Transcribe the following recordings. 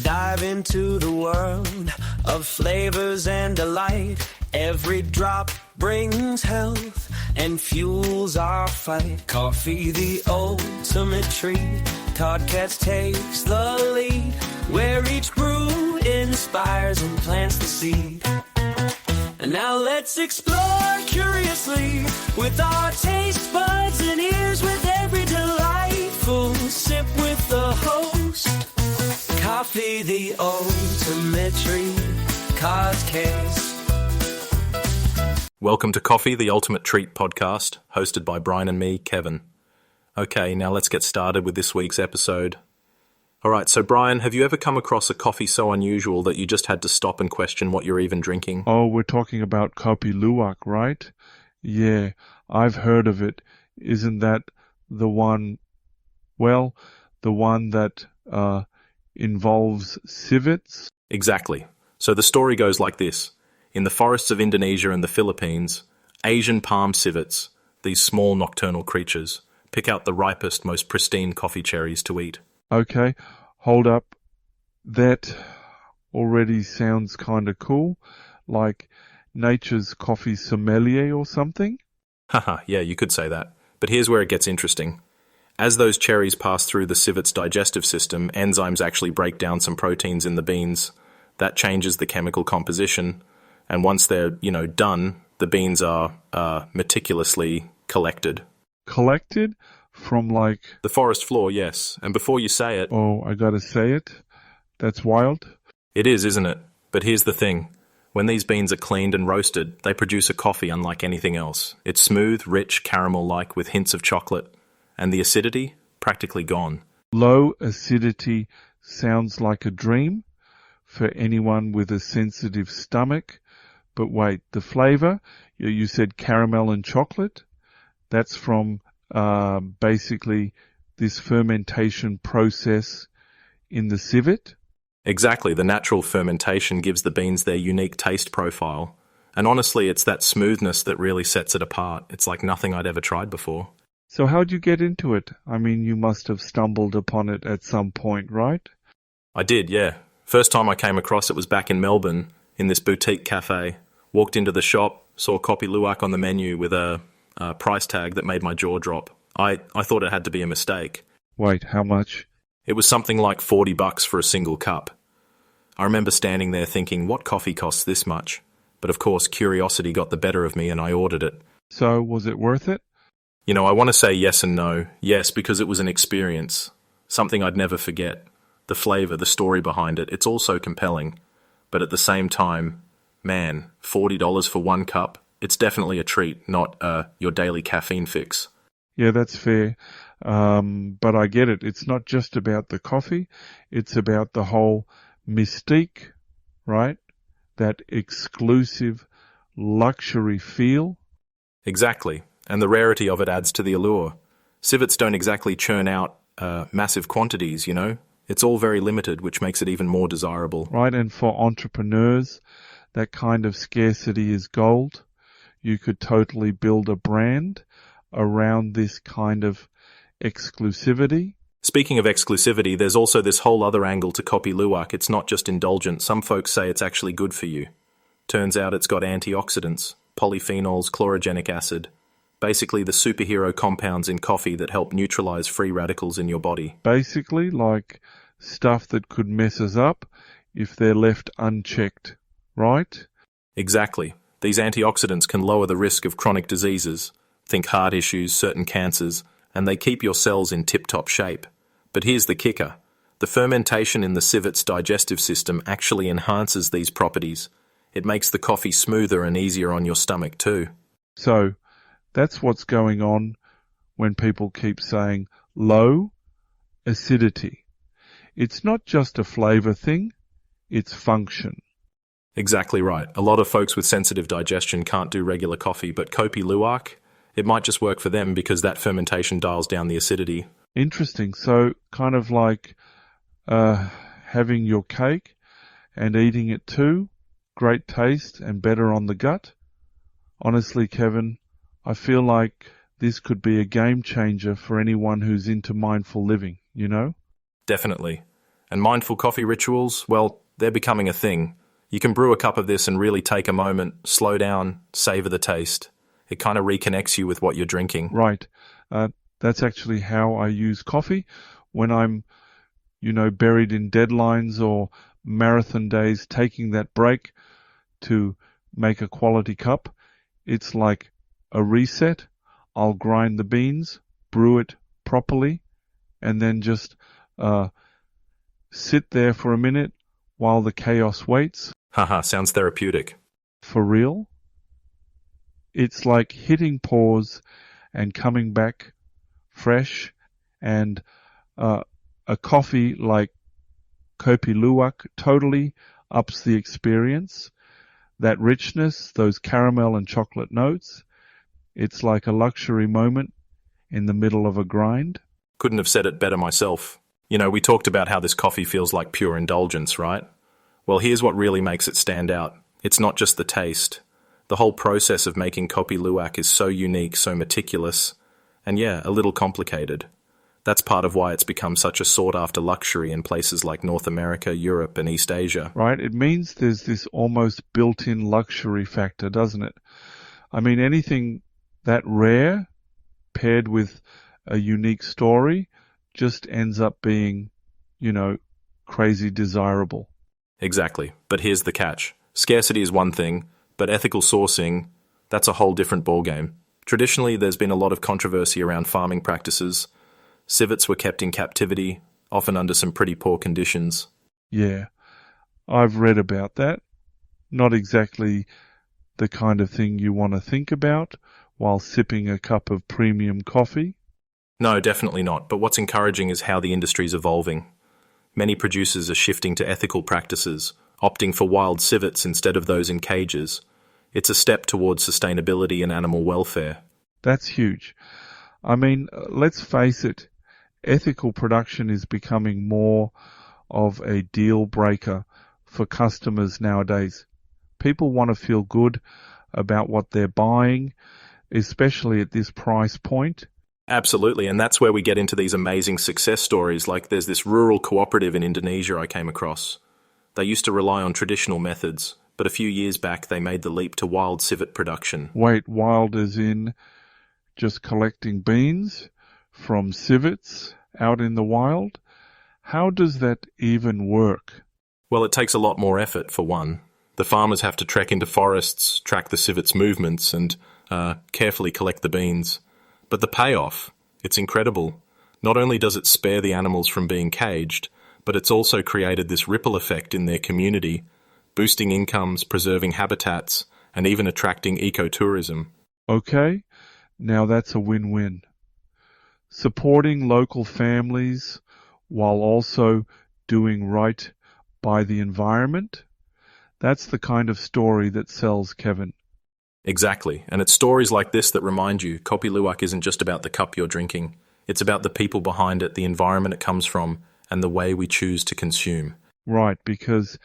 dive into the world of flavors and delight. Every drop brings health and fuels our fight. Coffee, the ultimate treat. Todd Katz takes the lead, where each brew inspires and plants the seed. And now let's explore curiously with our taste buds and ears, with every delightful sip with the host. Coffee, the ultimate treat. Todd Katz. Welcome to Coffee, the Ultimate Treat podcast, hosted by Brian and me, Kevin. Okay, now let's get started with this week's episode. Alright, so Brian, have you ever come across a coffee so unusual that you just had to stop and question what you're even drinking? Oh, we're talking about Kopi Luwak, right? Yeah, I've heard of it. Isn't that the one, the one that involves civets? Exactly. So the story goes like this. In the forests of Indonesia and the Philippines, Asian palm civets, these small nocturnal creatures, pick out the ripest, most pristine coffee cherries to eat. Okay, hold up. That already sounds kind of cool, like nature's coffee sommelier or something. Haha, yeah, you could say that. But here's where it gets interesting. As those cherries pass through the civet's digestive system, enzymes actually break down some proteins in the beans. That changes the chemical composition. And once they're, done, the beans are meticulously collected. Collected? From the forest floor, yes. And before you say it... Oh, I gotta say it? That's wild. It is, isn't it? But here's the thing. When these beans are cleaned and roasted, they produce a coffee unlike anything else. It's smooth, rich, caramel-like with hints of chocolate. And the acidity? Practically gone. Low acidity sounds like a dream for anyone with a sensitive stomach. But wait, the flavor? You said caramel and chocolate? That's from... basically this fermentation process in the civet? Exactly. The natural fermentation gives the beans their unique taste profile. And honestly, it's that smoothness that really sets it apart. It's like nothing I'd ever tried before. So how'd you get into it? I mean, you must have stumbled upon it at some point, right? I did, yeah. First time I came across it was back in Melbourne, in this boutique cafe. Walked into the shop, saw Kopi Luwak on the menu with a price tag that made my jaw drop. I thought it had to be a mistake. Wait, how much? It was something like $40 for a single cup. I remember standing there thinking, what coffee costs this much? But of course, curiosity got the better of me and I ordered it. So, was it worth it? I want to say yes and no. Yes, because it was an experience. Something I'd never forget. The flavor, the story behind it, it's all so compelling. But at the same time, man, $40 for one cup? It's definitely a treat, not your daily caffeine fix. Yeah, that's fair. But I get it. It's not just about the coffee. It's about the whole mystique, right? That exclusive luxury feel. Exactly. And the rarity of it adds to the allure. Civets don't exactly churn out massive quantities, It's all very limited, which makes it even more desirable. Right, and for entrepreneurs, that kind of scarcity is gold. You could totally build a brand around this kind of exclusivity. Speaking of exclusivity, there's also this whole other angle to Kopi Luwak. It's not just indulgent. Some folks say it's actually good for you. Turns out it's got antioxidants, polyphenols, chlorogenic acid. Basically the superhero compounds in coffee that help neutralize free radicals in your body. Basically like stuff that could mess us up if they're left unchecked, right? Exactly. These antioxidants can lower the risk of chronic diseases, think heart issues, certain cancers, and they keep your cells in tip-top shape. But here's the kicker. The fermentation in the civet's digestive system actually enhances these properties. It makes the coffee smoother and easier on your stomach too. So, that's what's going on when people keep saying low acidity. It's not just a flavor thing, it's function. Exactly right. A lot of folks with sensitive digestion can't do regular coffee, but Kopi Luwak, it might just work for them because that fermentation dials down the acidity. Interesting. So kind of like having your cake and eating it too. Great taste and better on the gut. Honestly, Kevin, I feel like this could be a game changer for anyone who's into mindful living, Definitely. And mindful coffee rituals, well, they're becoming a thing. You can brew a cup of this and really take a moment, slow down, savor the taste. It kind of reconnects you with what you're drinking. Right. That's actually how I use coffee when I'm, buried in deadlines or marathon days, taking that break to make a quality cup. It's like a reset. I'll grind the beans, brew it properly, and then just sit there for a minute while the chaos waits. Haha, sounds therapeutic. For real. It's like hitting pause and coming back fresh, and a coffee like Kopi Luwak totally ups the experience. That richness, those caramel and chocolate notes, it's like a luxury moment in the middle of a grind. Couldn't have said it better myself. We talked about how this coffee feels like pure indulgence, right? Well, here's what really makes it stand out. It's not just the taste. The whole process of making Kopi Luwak is so unique, so meticulous, and a little complicated. That's part of why it's become such a sought-after luxury in places like North America, Europe, and East Asia. Right, it means there's this almost built-in luxury factor, doesn't it? I mean, anything that rare, paired with a unique story, just ends up being, crazy desirable. Exactly, but here's the catch. Scarcity is one thing, but ethical sourcing, that's a whole different ballgame. Traditionally, there's been a lot of controversy around farming practices. Civets were kept in captivity, often under some pretty poor conditions. Yeah, I've read about that. Not exactly the kind of thing you want to think about while sipping a cup of premium coffee. No, definitely not. But what's encouraging is how the industry's evolving. Many producers are shifting to ethical practices, opting for wild civets instead of those in cages. It's a step towards sustainability and animal welfare. That's huge. I mean, let's face it, ethical production is becoming more of a deal breaker for customers nowadays. People want to feel good about what they're buying, especially at this price point. Absolutely, and that's where we get into these amazing success stories. Like there's this rural cooperative in Indonesia I came across. They used to rely on traditional methods, but a few years back they made the leap to wild civet production. Wait, wild as in just collecting beans from civets out in the wild? How does that even work? Well, it takes a lot more effort, for one. The farmers have to trek into forests, track the civets' movements, and carefully collect the beans. But the payoff, it's incredible. Not only does it spare the animals from being caged, but it's also created this ripple effect in their community, boosting incomes, preserving habitats, and even attracting ecotourism. Okay, now that's a win-win. Supporting local families while also doing right by the environment, that's the kind of story that sells, Kevin. Exactly, and it's stories like this that remind you Kopi Luwak isn't just about the cup you're drinking. It's about the people behind it, the environment it comes from, and the way we choose to consume. Right, because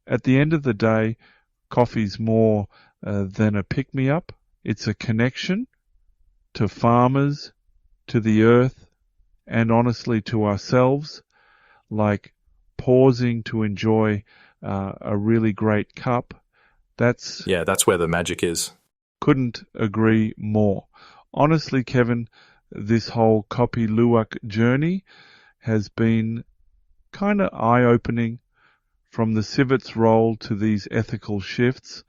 at the end of the day, coffee's more than a pick-me-up. It's a connection to farmers, to the earth, and honestly to ourselves, like pausing to enjoy a really great cup. That's where the magic is. Couldn't agree more. Honestly, Kevin, this whole Kopi Luwak journey has been kind of eye-opening. From the civet's role to these ethical shifts,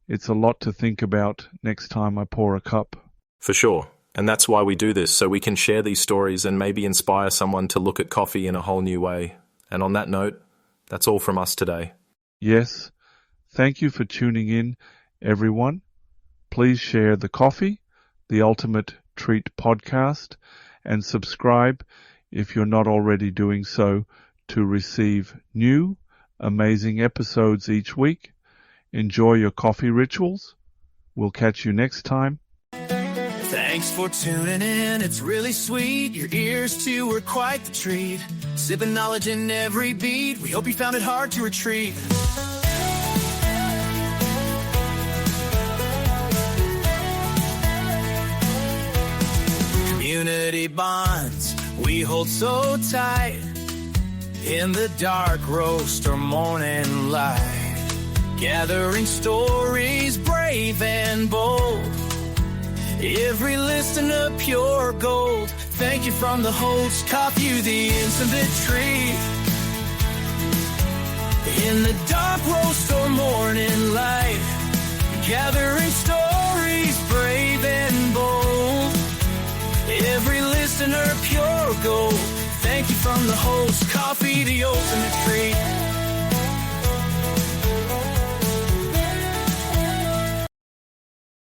it's a lot to think about next time I pour a cup. For sure. And that's why we do this, so we can share these stories and maybe inspire someone to look at coffee in a whole new way. And on that note, that's all from us today. Yes. Thank you for tuning in, everyone. Please share the coffee, the Ultimate Treat podcast, and subscribe if you're not already doing so to receive new, amazing episodes each week. Enjoy your coffee rituals. We'll catch you next time. Thanks for tuning in, it's really sweet. Your ears too were quite the treat. Sipping knowledge in every beat. We hope you found it hard to retreat. Community bonds we hold so tight. In the dark roast or morning light, gathering stories brave and bold. Every listener pure gold. Thank you from the host, Kopi, the intimate tree. In the dark roast or morning light, gathering stories brave and bold. Every listener pure gold. Thank you from the host, Kopi, the ultimate tree.